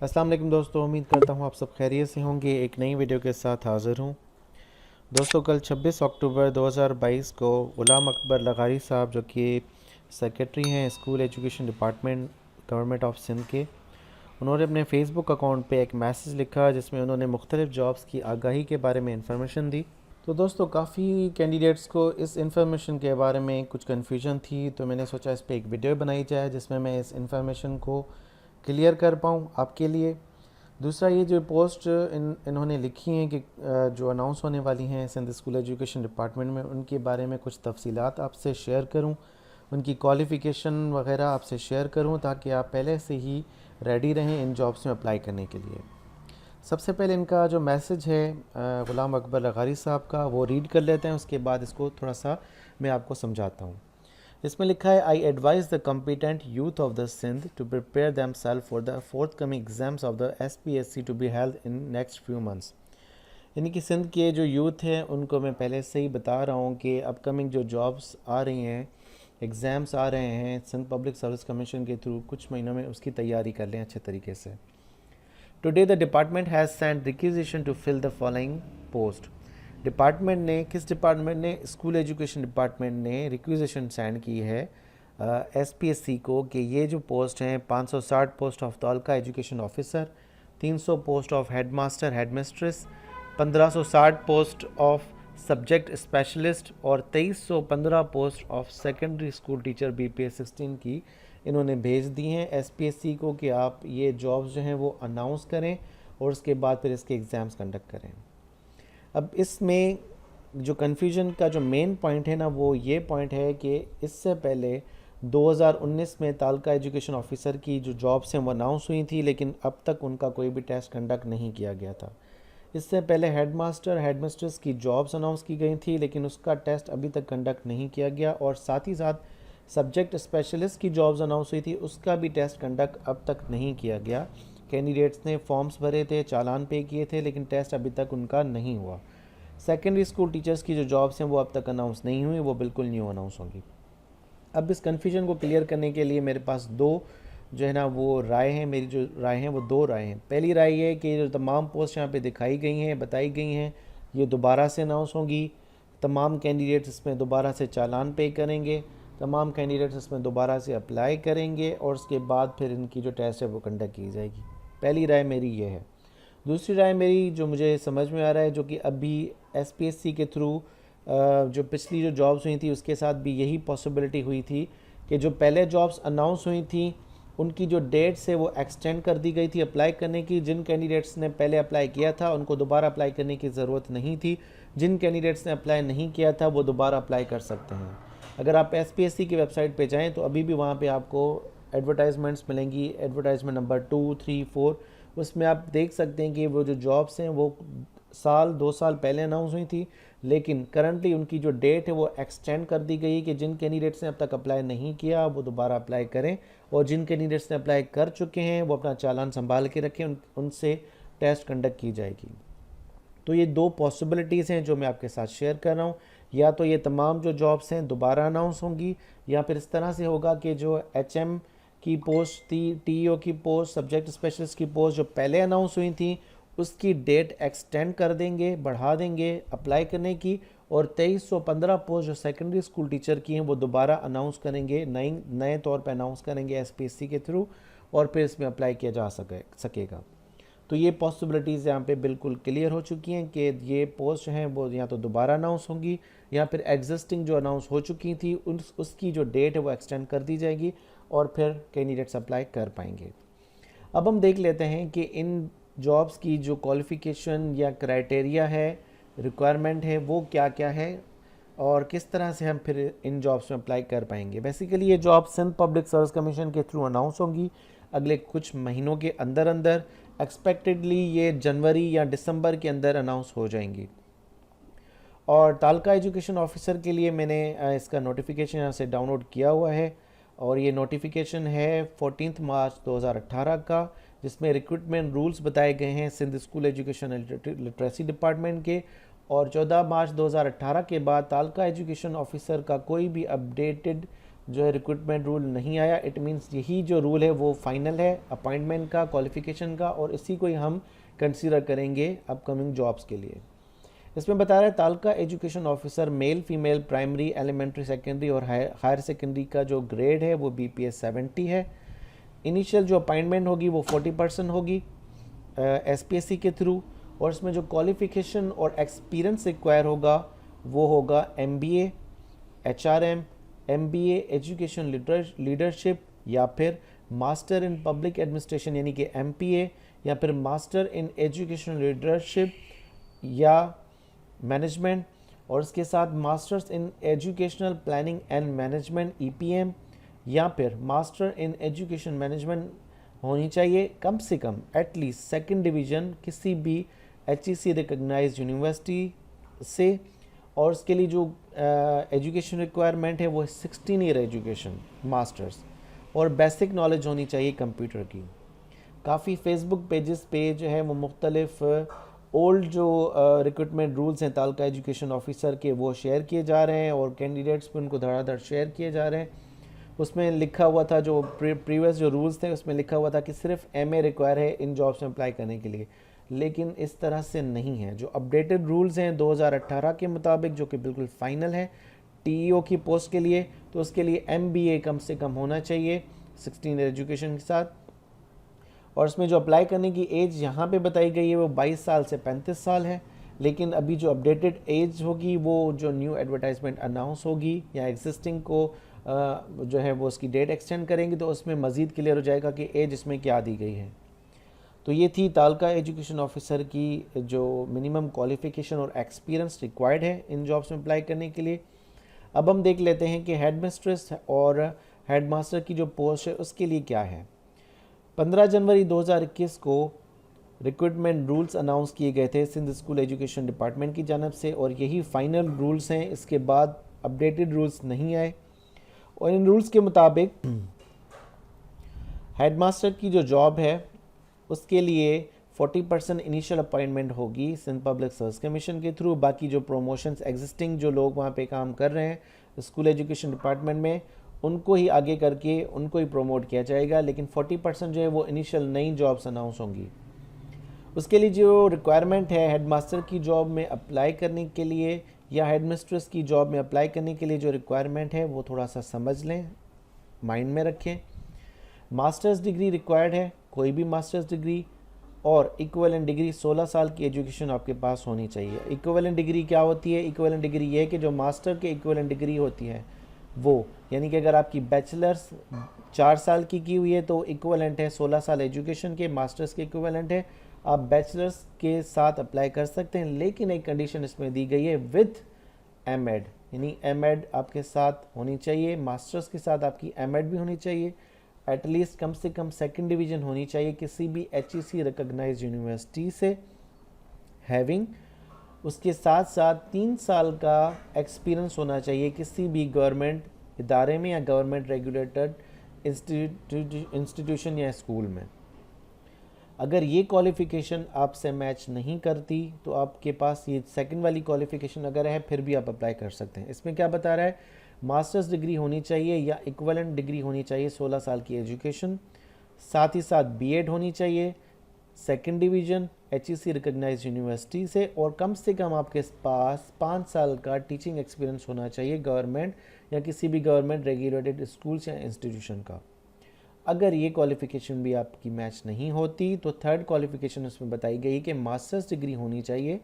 अस्सलाम वालेकुम दोस्तों, उम्मीद करता हूँ आप सब खैरियत से होंगे। एक नई वीडियो के साथ हाज़िर हूँ। दोस्तों, कल 26 अक्टूबर 2022 को ग़ुलाम अकबर लगारी साहब, जो कि सेक्रेटरी हैं school education department government of Sindh के, उन्होंने अपने फ़ेसबुक अकाउंट पे एक मैसेज लिखा जिसमें उन्होंने मुख्तलिफ़ जॉब्स की आगाही के बारे में इंफॉर्मेशन दी। तो दोस्तों, काफ़ी कैंडिडेट्स को इस इंफॉर्मेशन के बारे में कुछ कन्फ्यूजन थी, तो मैंने सोचा इस पर एक वीडियो बनाई जाए जिसमें मैं इस इंफॉर्मेशन को क्लियर कर पाऊँ आपके लिए। दूसरा, ये जो पोस्ट इन्होंने लिखी हैं कि जो अनाउंस होने वाली हैं सिंध स्कूल एजुकेशन डिपार्टमेंट में, उनके बारे में कुछ तफसीलात आपसे शेयर करूं, उनकी क्वालिफ़िकेशन वगैरह आपसे शेयर करूं ताकि आप पहले से ही रेडी रहें इन जॉब्स में अप्लाई करने के लिए। सबसे पहले इनका जो मैसेज है ग़ुलाम अकबर लगारी साहब का, वो रीड कर लेते हैं, उसके बाद इसको थोड़ा सा मैं आपको समझाता हूँ। इसमें लिखा है, I advise the competent youth of the Sindh to prepare themselves for the fourth coming exams of the SPSC to be held in next few months. यानी कि सिंध के जो यूथ हैं उनको मैं पहले से ही बता रहा हूँ कि अपकमिंग जो जॉब्स आ रही हैं, एग्ज़ाम्स आ रहे हैं सिंध पब्लिक सर्विस कमीशन के थ्रू, कुछ महीनों में उसकी तैयारी कर लें अच्छे तरीके से। Today the department has sent requisition to fill the following post. Department ने, किस डिपार्टमेंट ने? स्कूल एजुकेशन डिपार्टमेंट ने रिक्विजिशन सेंड की है SPSC को कि ये जो पोस्ट हैं 560 post of तालका education officer, 300 post of head master head mistress, 1560 post of subject specialist और 2315 post of secondary school teacher BPS 16 की इन्होंने भेज दी हैं SPSC को कि आप ये जॉब्स जो हैं वो अनाउंस करें और उसके बाद फिर इसके एग्ज़ाम्स कंडक्ट करें। अब इसमें जो कन्फ्यूजन का जो मेन पॉइंट है ना, वो ये पॉइंट है कि इससे पहले 2019 में तालका एजुकेशन ऑफिसर की जो जॉब्स हैं वो अनाउंस हुई थी, लेकिन अब तक उनका कोई भी टेस्ट कंडक्ट नहीं किया गया था। इससे पहले हेड मास्टर हेड मिस्ट्रेस की जॉब्स अनाउंस की गई थी, लेकिन उसका टेस्ट अभी तक कंडक्ट नहीं किया गया, और साथ ही साथ सब्जेक्ट स्पेशलिस्ट की जॉब्स अनाउंस हुई थी, उसका भी टेस्ट कंडक्ट अब तक नहीं किया गया। कैंडिडेट्स ने फॉर्म्स भरे थे, चालान पे किए थे, लेकिन टेस्ट अभी तक उनका नहीं हुआ। सेकेंडरी स्कूल टीचर्स की जो जॉब्स हैं वो अब तक अनाउंस नहीं हुई, वो बिल्कुल न्यू अनाउंस होंगी। अब इस कन्फ्यूजन को क्लियर करने के लिए मेरे पास दो जो है ना वो राय हैं, मेरी जो राय हैं वो दो राय हैं। पहली राय ये है कि जो तमाम पोस्ट यहाँ पे दिखाई गई हैं, बताई गई हैं, ये दोबारा से अनाउंस होंगी। तमाम कैंडिडेट्स इसमें दोबारा से चालान पे करेंगे, तमाम कैंडिडेट्स इसमें दोबारा से अप्लाई करेंगे और उसके बाद फिर इनकी जो टेस्ट है वो कंडक्ट की जाएगी। पहली राय मेरी ये है। दूसरी राय मेरी जो मुझे समझ में आ रहा है, जो कि अभी SPSC के थ्रू जो पिछली जो जॉब्स हुई थी उसके साथ भी यही पॉसिबिलिटी हुई थी कि जो पहले जॉब्स अनाउंस हुई थी उनकी जो डेट्स है वो एक्सटेंड कर दी गई थी अप्लाई करने की। जिन कैंडिडेट्स ने पहले अप्लाई किया था उनको दोबारा अप्लाई करने की ज़रूरत नहीं थी, जिन कैंडिडेट्स ने अप्लाई नहीं किया था वो दोबारा अप्लाई कर सकते हैं। अगर आप SPSC की वेबसाइट पे जाएं तो अभी भी वहाँ पे आपको एडवर्टाइजमेंट्स मिलेंगी, एडवर्टाइजमेंट नंबर 2, 3, 4, उसमें आप देख सकते हैं कि वो जो जॉब्स हैं वो साल 2 साल पहले अनाउंस हुई थी, लेकिन करंटली उनकी जो डेट है वो एक्सटेंड कर दी गई कि जिन कैंडिडेट्स ने अब तक अप्लाई नहीं किया वो दोबारा अप्लाई करें, और जिन कैंडिडेट्स ने अप्लाई कर चुके हैं वो अपना चालान संभाल के रखें, उनसे टेस्ट कंडक्ट की जाएगी। तो ये दो पॉसिबिलिटीज़ हैं जो मैं आपके साथ शेयर कर रहा हूँ। या तो ये तमाम जो जॉब्स हैं दोबारा अनाउंस होंगी, या फिर इस तरह से होगा कि जो HM की पोस्ट थी, TEO की पोस्ट, सब्जेक्ट स्पेशलिस्ट की पोस्ट जो पहले अनाउंस हुई थी उसकी डेट एक्सटेंड कर देंगे, बढ़ा देंगे अप्लाई करने की, और 2315 पोस्ट जो सेकेंडरी स्कूल टीचर की हैं वो दोबारा अनाउंस करेंगे, नए तौर पर अनाउंस करेंगे SPSC के थ्रू, और फिर इसमें अप्लाई किया जा सकेगा। तो ये पॉसिबिलिटीज़ यहाँ पे बिल्कुल क्लियर हो चुकी हैं कि ये पोस्ट हैं वो या तो दोबारा अनाउंस होंगी या फिर एग्जिस्टिंग जो अनाउंस हो चुकी थी उसकी जो डेट है वो एक्सटेंड कर दी जाएगी और फिर कैंडिडेट्स अप्लाई कर पाएंगे। अब हम देख लेते हैं कि इन जॉब्स की जो क्वालिफ़िकेशन या क्राइटेरिया है, रिक्वायरमेंट है, वो क्या क्या है और किस तरह से हम फिर इन जॉब्स में अप्लाई कर पाएंगे। बेसिकली ये job Sindh public service commission के थ्रू अनाउंस होंगी अगले कुछ महीनों के अंदर अंदर। एक्सपेक्टेडली ये जनवरी या दिसंबर के अंदर अनाउंस हो जाएंगी। और तालका एजुकेशन ऑफिसर के लिए मैंने इसका नोटिफिकेशन यहाँ से डाउनलोड किया हुआ है, और ये नोटिफिकेशन है 14 मार्च 2018 का, जिसमें रिक्रूटमेंट रूल्स बताए गए हैं Sindh school education literacy department के। और 14 मार्च 2018 के बाद तालका एजुकेशन ऑफिसर का कोई भी अपडेटेड जो है रिक्रूटमेंट रूल नहीं आया, इट मीन्स यही जो रूल है वो फाइनल है अपॉइंटमेंट का, क्वालिफिकेशन का, और इसी को ही हम कंसीडर करेंगे अपकमिंग जॉब्स के लिए। इसमें बता रहा है तालका education officer male female primary elementary secondary और हायर सेकेंडरी का जो ग्रेड है वो BPS 70 है। इनिशियल जो अपॉइंटमेंट होगी वो 40% होगी SPSC के थ्रू, और इसमें जो क्वालिफिकेशन और एक्सपीरियंस रिक्वायर होगा वो होगा MBA HRM, MBA education leadership, या फिर मास्टर इन पब्लिक एडमिनिस्ट्रेशन यानी कि MPA, या फिर मास्टर इन एजुकेशन लीडरशिप या मैनेजमेंट, और इसके साथ masters in educational planning and management EPM, या फिर मास्टर इन एजुकेशन मैनेजमेंट होनी चाहिए कम से कम एटलीस्ट सेकंड डिवीज़न किसी भी HEC रिकग्नाइज्ड यूनिवर्सिटी से, और उसके लिए जो एजुकेशन रिक्वायरमेंट है वो 16 ईयर एजुकेशन मास्टर्स, और बेसिक नॉलेज होनी चाहिए कंप्यूटर की। काफ़ी फेसबुक पेजेस पे जो है वो मुख्तलिफ ओल्ड जो रिक्रूटमेंट रूल्स हैं तालका एजुकेशन ऑफिसर के वो शेयर किए जा रहे हैं, और कैंडिडेट्स पे उनको धड़ाधड़ शेयर किए जा रहे हैं। उसमें लिखा हुआ था, जो प्रीवियस जो रूल्स थे उसमें लिखा हुआ था कि सिर्फ MA रिक्वायर है इन जॉब्स में अप्लाई करने के लिए, लेकिन इस तरह से नहीं है। जो अपडेटेड रूल्स हैं 2018 के मुताबिक, जो कि बिल्कुल फाइनल है TEO की पोस्ट के लिए, तो उसके लिए MBA कम से कम होना चाहिए 16 एजुकेशन के साथ, और इसमें जो अप्लाई करने की एज यहाँ पे बताई गई है वो 22 साल से 35 साल है। लेकिन अभी जो अपडेटेड एज होगी वो जो न्यू एडवर्टाइजमेंट अनाउंस होगी या एग्जिस्टिंग को जो है वो उसकी डेट एक्सटेंड करेंगे, तो उसमें मज़ीद क्लियर हो जाएगा कि एज इसमें क्या दी गई है। तो ये थी तालका एजुकेशन ऑफिसर की जो मिनिमम क्वालिफिकेशन और एक्सपीरियंस रिक्वायर्ड है इन जॉब्स में अप्लाई करने के लिए। अब हम देख लेते हैं कि हेडमिस्ट्रेस और हेडमास्टर की जो पोस्ट है उसके लिए क्या है। 15 जनवरी 2021 को रिक्रूटमेंट रूल्स अनाउंस किए गए थे सिंध स्कूल एजुकेशन डिपार्टमेंट की जानब से, और यही फाइनल रूल्स हैं। इसके बाद अपडेटेड रूल्स नहीं आए, और इन रूल्स के मुताबिक हेडमास्टर की जो जॉब है उसके लिए 40% इनिशियल अपॉइंटमेंट होगी सिंध पब्लिक सर्विस कमीशन के थ्रू। बाकी जो प्रमोशंस एग्जिस्टिंग जो लोग वहाँ पे काम कर रहे हैं स्कूल एजुकेशन डिपार्टमेंट में, उनको ही आगे करके उनको ही प्रमोट किया जाएगा, लेकिन 40% जो है वो इनिशियल नई जॉब्स अनाउंस होंगी। उसके लिए जो रिक्वायरमेंट है हेडमास्टर की जॉब में अप्लाई करने के लिए या हेडमिस्ट्रेस की जॉब में अप्लाई करने के लिए जो रिक्वायरमेंट है वो थोड़ा सा समझ लें, माइंड में रखें। मास्टर्स डिग्री रिक्वायर्ड है, कोई भी मास्टर्स डिग्री, और इक्विवेलेंट डिग्री 16 साल की एजुकेशन आपके पास होनी चाहिए। इक्विवेलेंट डिग्री क्या होती है? इक्विवेलेंट डिग्री ये है कि जो मास्टर के इक्विवेलेंट डिग्री होती है वो, यानी कि अगर आपकी बैचलर्स 4 साल की हुई है तो इक्विवेलेंट है 16 साल एजुकेशन के, मास्टर्स के इक्विवेलेंट है। आप बैचलर्स के साथ अप्लाई कर सकते हैं, लेकिन एक कंडीशन इसमें दी गई है विथ एमएड, यानी एमएड आपके साथ होनी चाहिए, मास्टर्स के साथ आपकी एमएड भी होनी चाहिए, एटलीस्ट कम से कम सेकंड डिवीज़न होनी चाहिए किसी भी HEC रिकॉग्नाइज्ड यूनिवर्सिटी से हैविंग। उसके साथ साथ 3 साल का एक्सपीरियंस होना चाहिए किसी भी गवर्नमेंट इदारे में या गवर्नमेंट रेगुलेटेड इंस्टीट्यूशन या स्कूल में। अगर ये क्वालिफ़िकेशन आपसे मैच नहीं करती तो आपके पास ये सेकंड वाली क्वालिफ़िकेशन अगर है फिर भी आप अप्लाई कर सकते हैं। इसमें क्या बता रहा है? मास्टर्स डिग्री होनी चाहिए या इक्विवेलेंट डिग्री होनी चाहिए 16 साल की एजुकेशन, साथ ही साथ बीएड होनी चाहिए second division HEC recognised university से, और कम से कम आपके पास 5 साल का टीचिंग एक्सपीरियंस होना चाहिए गवर्नमेंट या किसी भी गवर्नमेंट रेगुलेटेड स्कूल्स या इंस्टीट्यूशन का। अगर ये क्वालिफ़िकेशन भी आपकी मैच नहीं होती तो थर्ड क्वालिफ़िकेशन उसमें बताई गई कि मास्टर्स डिग्री होनी चाहिए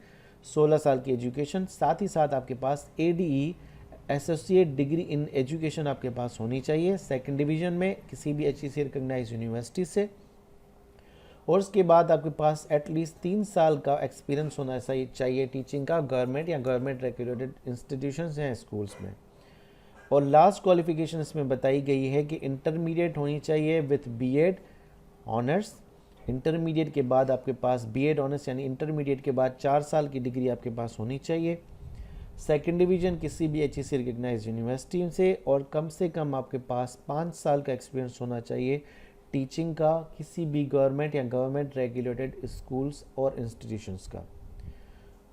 16 साल की एजुकेशन, साथ ही साथ आपके पास ADE associate degree in education आपके पास होनी चाहिए सेकंड डिवीज़न में किसी भी HEC रिकॉग्नाइज्ड यूनिवर्सिटी से, और उसके बाद आपके पास एटलीस्ट 3 साल का एक्सपीरियंस होना चाहिए टीचिंग का गवर्नमेंट या गवर्नमेंट रेगुलेटेड इंस्टीट्यूशंस या स्कूल्स में। और लास्ट क्वालिफ़िकेशन इसमें बताई गई है कि इंटरमीडिएट होनी चाहिए विथ BEd ऑनर्स। इंटरमीडिएट के बाद आपके पास BEd ऑनर्स यानी इंटरमीडिएट के बाद 4 साल की डिग्री आपके पास होनी चाहिए सेकंड डिवीज़न किसी भी HEC रिकॉग्नाइज्ड यूनिवर्सिटी से, और कम से कम आपके पास 5 साल का एक्सपीरियंस होना चाहिए टीचिंग का किसी भी गवर्नमेंट या गवर्नमेंट रेगुलेटेड स्कूल्स और इंस्टीट्यूशंस का।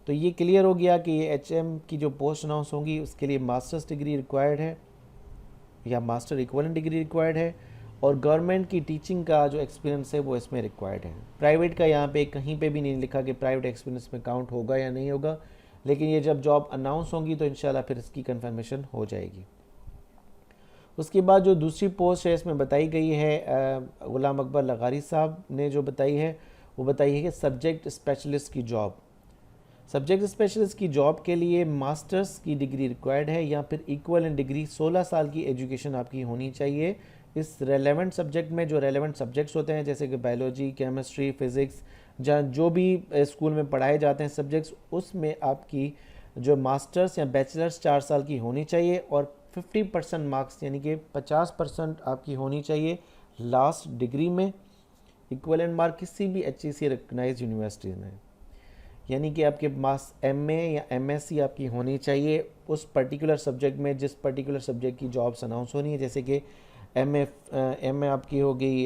तो ये क्लियर हो गया कि ये HM की जो पोस्ट अनाउंस होंगी उसके लिए मास्टर्स डिग्री रिक्वायर्ड है या मास्टर इक्वलेंट डिग्री रिक्वायर्ड है, और गवर्नमेंट की टीचिंग का जो एक्सपीरियंस है वो इसमें रिक्वायर्ड है। प्राइवेट का यहाँ पे कहीं पे भी नहीं लिखा कि प्राइवेट एक्सपीरियंस में काउंट होगा या नहीं होगा, लेकिन ये जब जॉब अनाउंस होंगी तो इंशाल्लाह फिर इसकी कंफर्मेशन हो जाएगी। उसके बाद जो दूसरी पोस्ट है इसमें बताई गई है, गुलाम अकबर लगारी साहब ने जो बताई है वो बताई है कि सब्जेक्ट स्पेशलिस्ट की जॉब। सब्जेक्ट स्पेशलिस्ट की जॉब के लिए मास्टर्स की डिग्री रिक्वायर्ड है या फिर इक्वलेंट डिग्री, 16 साल की एजुकेशन आपकी होनी चाहिए इस रेलेवेंट सब्जेक्ट में। जो रेलेवेंट सब्जेक्ट्स होते हैं जैसे कि बायोलॉजी, केमिस्ट्री, फिज़िक्स, जहाँ जो भी स्कूल में पढ़ाए जाते हैं सब्जेक्ट्स, उसमें आपकी जो मास्टर्स या बैचलर्स 4 साल की होनी चाहिए और 50% मार्क्स यानी कि 50% आपकी होनी चाहिए लास्ट डिग्री में। इक्वलेंट मार्क किसी भी HEC रिकग्नाइज यूनिवर्सिटी में, यानी कि आपके पास MA या MSc आपकी होनी चाहिए उस पर्टिकुलर सब्जेक्ट में जिस पर्टिकुलर सब्जेक्ट की जॉब्स अनाउंस होनी है। जैसे कि MA आपकी हो गई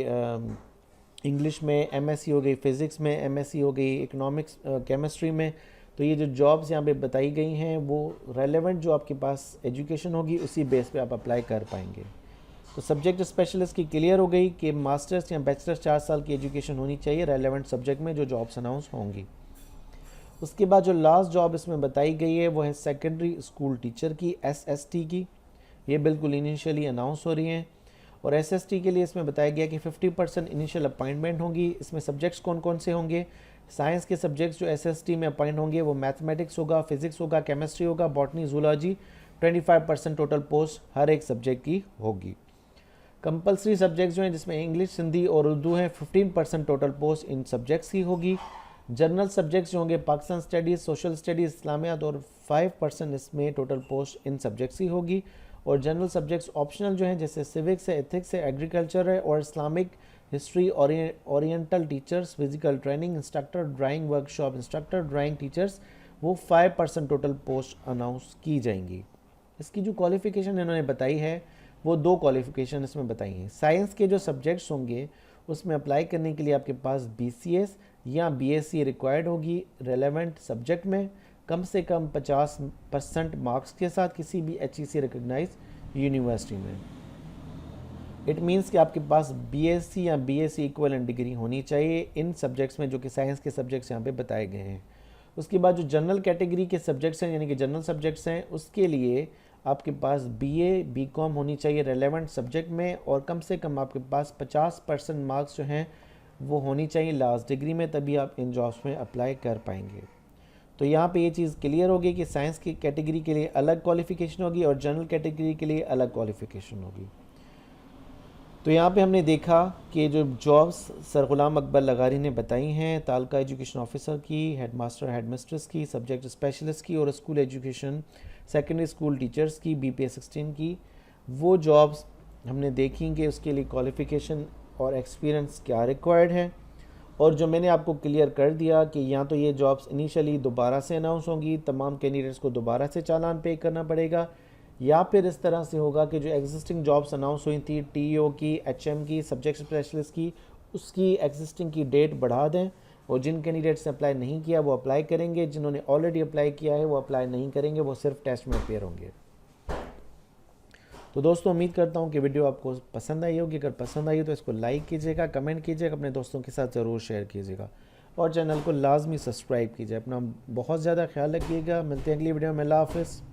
इंग्लिश में, MSc हो गई फिज़िक्स में, MSc हो गई इकोनॉमिक्स केमिस्ट्री में। तो ये जो जॉब्स यहाँ पे बताई गई हैं वो रेलेवेंट जो आपके पास एजुकेशन होगी उसी बेस पे आप अप्लाई कर पाएंगे। तो सब्जेक्ट स्पेशलिस्ट की क्लियर हो गई कि मास्टर्स या बैचलर्स 4 साल की एजुकेशन होनी चाहिए रेलेवेंट सब्जेक्ट में जो जॉब्स अनाउंस होंगी। उसके बाद जो लास्ट जॉब इसमें बताई गई है वो है सेकेंडरी स्कूल टीचर की, SST की। ये बिल्कुल इनिशियली अनाउंस हो रही हैं और SST के लिए इसमें बताया गया कि 50% इनिशियल अपॉइंटमेंट होंगी। इसमें सब्जेक्ट्स कौन कौन से होंगे? साइंस के सब्जेक्ट्स जो SST में अपॉइंट होंगे वो मैथमेटिक्स होगा, फिजिक्स होगा, केमिस्ट्री होगा, बॉटनी, जूलॉजी। 25% टोटल पोस्ट हर एक सब्जेक्ट की होगी। कंपलसरी सब्जेक्ट्स जो हैं जिसमें इंग्लिश, हिंदी और उर्दू हैं, 15% टोटल पोस्ट इन सब्जेक्ट्स की होगी। जनरल सब्जेक्ट्स जो होंगे पाकिस्तान स्टडीज़, सोशल स्टडीज़, इस्लामियात, और 5% इसमें टोटल पोस्ट इन सब्जेक्ट्स की होगी। और जनरल सब्जेक्ट्स ऑप्शनल जो हैं जैसे सिविक्स है, एथिक्स है, एग्रीकल्चर है और Islamic history, oriental teachers, physical training instructor, drawing workshop instructor, drawing teachers, वो 5% टोटल पोस्ट अनाउंस की जाएंगी। इसकी जो क्वालिफ़िकेशन इन्होंने बताई है वो 2 क्वालिफ़िकेशन इसमें बताई हैं। साइंस के जो सब्जेक्ट्स होंगे उसमें अप्लाई करने के लिए आपके पास BCS या BSc रिक्वायर्ड होगी रेलेवेंट सब्जेक्ट में, कम से कम 50% मार्क्स के साथ किसी भी HEC रिकग्नाइज यूनिवर्सिटी में। इट मीन्स कि आपके पास BSc या BSc इक्वलेंट डिग्री होनी चाहिए इन सब्जेक्ट्स में जो कि साइंस के सब्जेक्ट्स यहाँ पे बताए गए हैं। उसके बाद जो जनरल कैटेगरी के सब्जेक्ट्स हैं यानी कि जनरल सब्जेक्ट्स हैं उसके लिए आपके पास BA BCom होनी चाहिए रेलेवेंट सब्जेक्ट में और कम से कम आपके पास 50% मार्क्स जो हैं वो होनी चाहिए लास्ट डिग्री में, तभी आप इन जॉब्स में अप्लाई कर पाएंगे। तो यहाँ पे ये चीज़ क्लियर होगी कि साइंस की कैटेगरी के लिए अलग क्वालिफ़िकेशन होगी और जनरल कैटेगरी के लिए अलग क्वालिफ़िकेशन होगी। तो यहाँ पे हमने देखा कि जो जॉब्स सर गुलाम अकबर लगारी ने बताई हैं तालका एजुकेशन ऑफिसर की, हेड मास्टर हेड मिस्ट्रेस की, सब्जेक्ट स्पेशलिस्ट की और school education secondary school teachers की, BPS 16 की, वो जॉब्स हमने देखी कि उसके लिए क्वालिफ़िकेशन और एक्सपीरियंस क्या रिक्वायर्ड है। और जो मैंने आपको क्लियर कर दिया कि या तो ये जॉब्स इनिशियली दोबारा से अनाउंस होंगी, तमाम कैंडिडेट्स को दोबारा से चालान पे करना पड़ेगा, या फिर इस तरह से होगा कि जो एग्जिस्टिंग जॉब्स अनाउंस हुई थी TO की, HM की, सब्जेक्ट स्पेशलिस्ट की, उसकी एग्जिस्टिंग की डेट बढ़ा दें और जिन कैंडिडेट्स ने अप्लाई नहीं किया वो अप्लाई करेंगे, जिन्होंने ऑलरेडी अप्लाई किया है वो अप्लाई नहीं करेंगे, वो सिर्फ टेस्ट में अपेयर होंगे। तो दोस्तों उम्मीद करता हूँ कि वीडियो आपको पसंद आई होगी। अगर पसंद आई तो इसको लाइक कीजिएगा, कमेंट कीजिएगा, अपने दोस्तों के साथ ज़रूर शेयर कीजिएगा और चैनल को लाजमी सब्सक्राइब कीजिए। अपना बहुत ज़्यादा ख्याल रखिएगा। मिलते हैं अगली वीडियो में। अल्लाह हाफ़िज़।